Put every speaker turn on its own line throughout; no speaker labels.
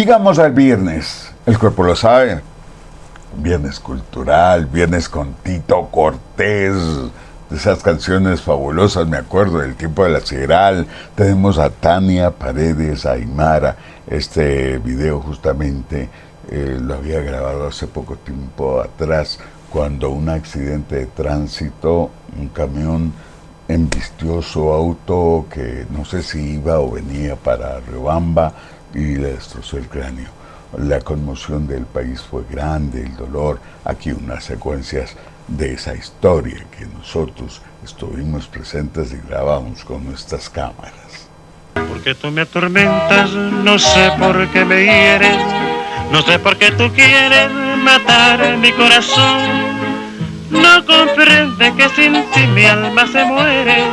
Llegamos al viernes, el cuerpo lo sabe, viernes cultural, viernes con Tito Cortés, de esas canciones fabulosas, me acuerdo, del tiempo de la Sideral. Tenemos a Tania Paredes Aymara, este video justamente lo había grabado hace poco tiempo atrás, cuando un accidente de tránsito, un camión embistió su auto que no sé si iba o venía para Riobamba y le destrozó el cráneo. La conmoción del país fue grande, el dolor. Aquí unas secuencias de esa historia que nosotros estuvimos presentes y grabamos con nuestras cámaras.
Porque tú me atormentas, no sé por qué me hieres, no sé por qué tú quieres matar mi corazón. No comprende que sin ti mi alma se muere.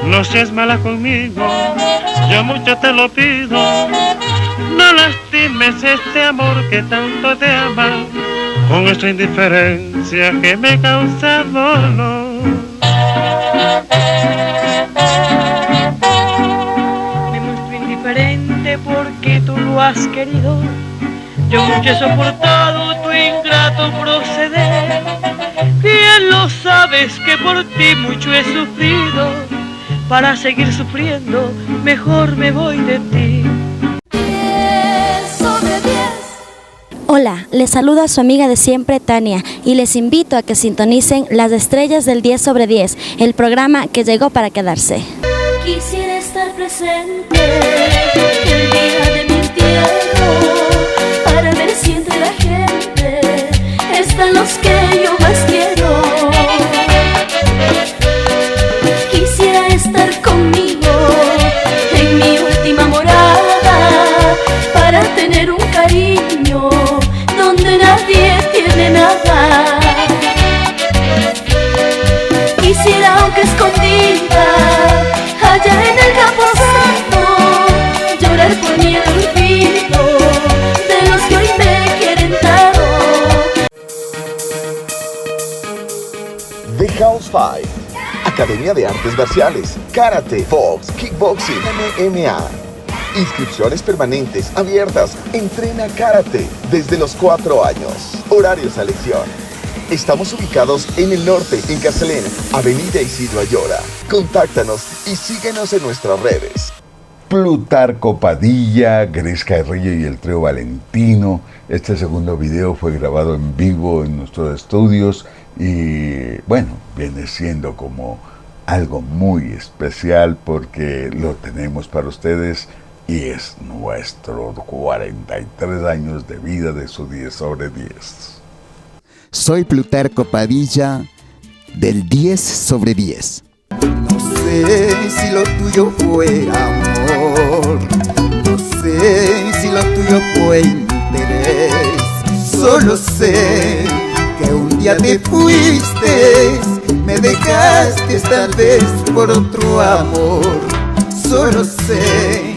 No seas mala conmigo, yo mucho te lo pido. No lastimes este amor que tanto te ama, con esta indiferencia que me causa dolor.
Me muestro indiferente porque tú lo has querido. Yo mucho he soportado tu ingrato proceder. Bien lo sabes que por ti mucho he sufrido. Para seguir sufriendo, mejor me voy de ti.
10 sobre 10.
Hola, les saluda su amiga de siempre, Tania, y les invito a que sintonicen Las Estrellas del 10 sobre 10, el programa que llegó para quedarse.
Quisiera estar presente el día de mi entierro, para ver si entre la gente están los que yo más quiero. Quisiera estar conmigo en mi última morada, para tener un cariño donde nadie tiene nada. Quisiera, aunque escondida, allá en el camposanto, llorar por mí el olvido de los que hoy me quieren tanto.
The House Fight, Academia de Artes Marciales, Karate, Box, Kickboxing, MMA. Inscripciones permanentes, abiertas. Entrena Karate desde los 4 años. Horarios a elección. Estamos ubicados en el norte, en Carcelén, Avenida Isidro Ayora. Contáctanos y síguenos en nuestras redes.
Plutarco Padilla, Gris Carrillo y el trío Valentino. Este segundo video fue grabado en vivo en nuestros estudios y bueno, viene siendo como algo muy especial porque lo tenemos para ustedes y es nuestro 43 años de vida de su 10 sobre 10.
Soy Plutarco Padilla del 10 sobre 10.
No sé si lo tuyo fue amor, no sé si lo tuyo fue interés. Solo sé que un día te fuiste, me dejaste tal vez por otro amor. Solo sé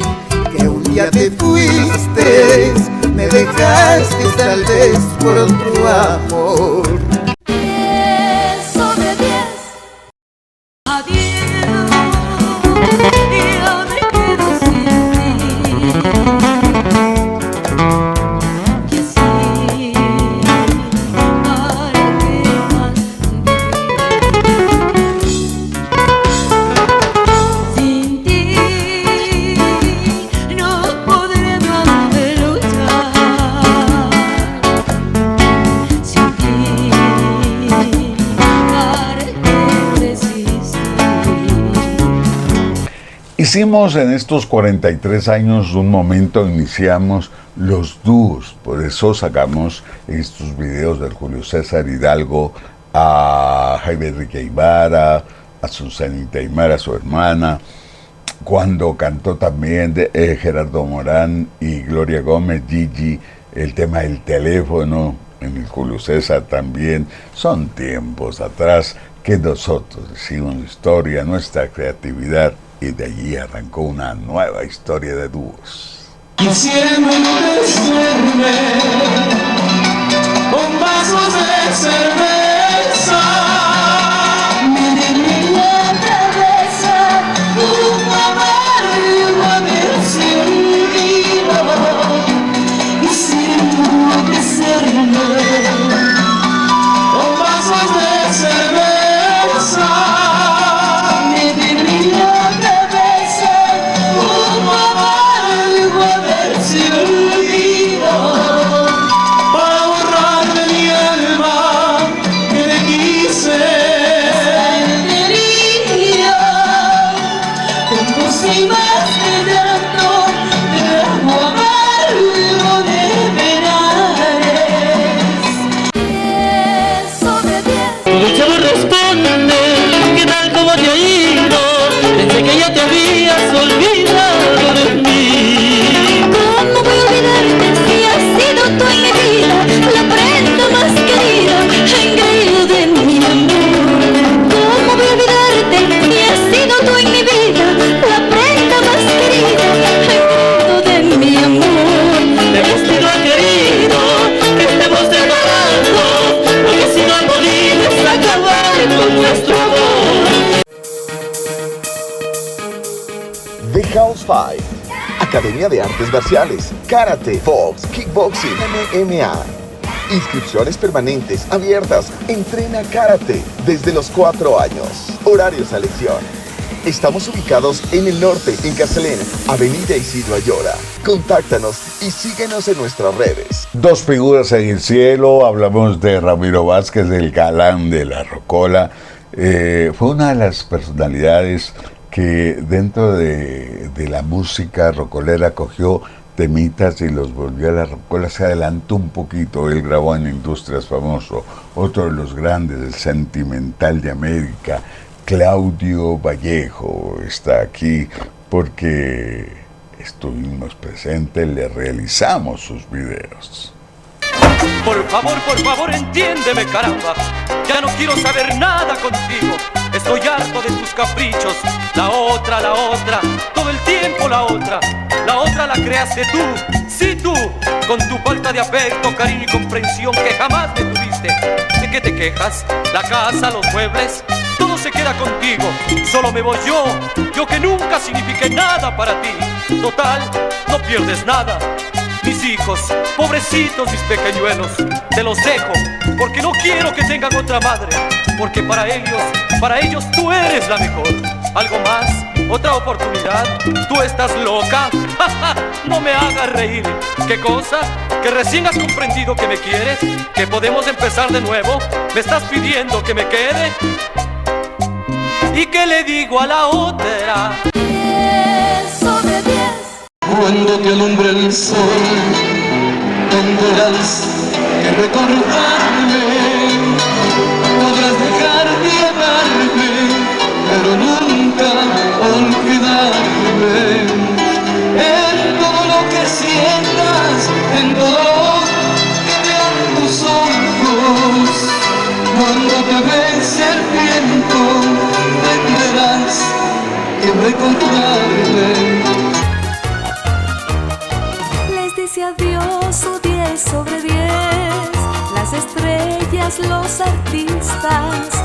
que un día te fuiste, me dejaste tal vez por otro amor.
10 sobre 10. Adiós, y yo me quedo sin ti. Que sí, para qué más vivir. Sin ti no podré más luchar. Sin ti, ¿para qué resistir?
Hicimos en estos 43 años un momento, iniciamos los dúos, por eso sacamos estos videos del Julio César Hidalgo, a Jaime Enrique Aymara, a Susanita Aymara, su hermana, cuando cantó también Gerardo Morán y Gloria Gómez, Gigi, el tema del teléfono, en el Julio César también. Son tiempos atrás que nosotros hicimos historia, nuestra creatividad, y de allí arrancó una nueva historia de dúos.
Quisiera enloquecerme con vasos de cerveza, medirme la cabeza, un amargo silbido,
Academia de Artes Marciales, Karate, Box, Kickboxing, MMA. Inscripciones permanentes, abiertas. Entrena Karate desde los 4 años. Horarios a elección. Estamos ubicados en el norte, en Carcelén, Avenida Isidro Ayora. Contáctanos y síguenos en nuestras redes.
Dos figuras en el cielo, hablamos de Ramiro Vázquez, el galán de la rocola. Fue una de las personalidades que dentro de la música rocolera cogió temitas y los volvió a la rocola, se adelantó un poquito. Él grabó en Industrias famoso, otro de los grandes, el Sentimental de América. Claudio Vallejo está aquí porque estuvimos presentes, le realizamos sus videos.
Por favor, entiéndeme, caramba. Ya no quiero saber nada contigo. Estoy harto de tus caprichos. La otra, todo el tiempo la otra la creaste tú. Sí, tú, con tu falta de afecto, cariño y comprensión que jamás me tuviste. ¿De qué te quejas? La casa, los muebles, todo se queda contigo. Solo me voy yo que nunca signifiqué nada para ti. Total, no pierdes nada. Mis hijos, pobrecitos mis pequeñuelos, te los dejo, porque no quiero que tengan otra madre, porque para ellos tú eres la mejor. ¿Algo más? ¿Otra oportunidad? ¿Tú estás loca? No me hagas reír. ¿Qué cosa? ¿Que recién has comprendido que me quieres? ¿Que podemos empezar de nuevo? ¿Me estás pidiendo que me quede? ¿Y qué le digo a la otra?
10 sobre 10.
Cuando te alumbre el sol, tendrás que recordarme. Podrás dejar de amarme, pero nunca olvidarme. En todo lo que sientas, en todo lo que vean tus ojos, cuando te bese el viento, tendrás que recordarme.
Adiós, su 10 sobre 10, las estrellas, los artistas.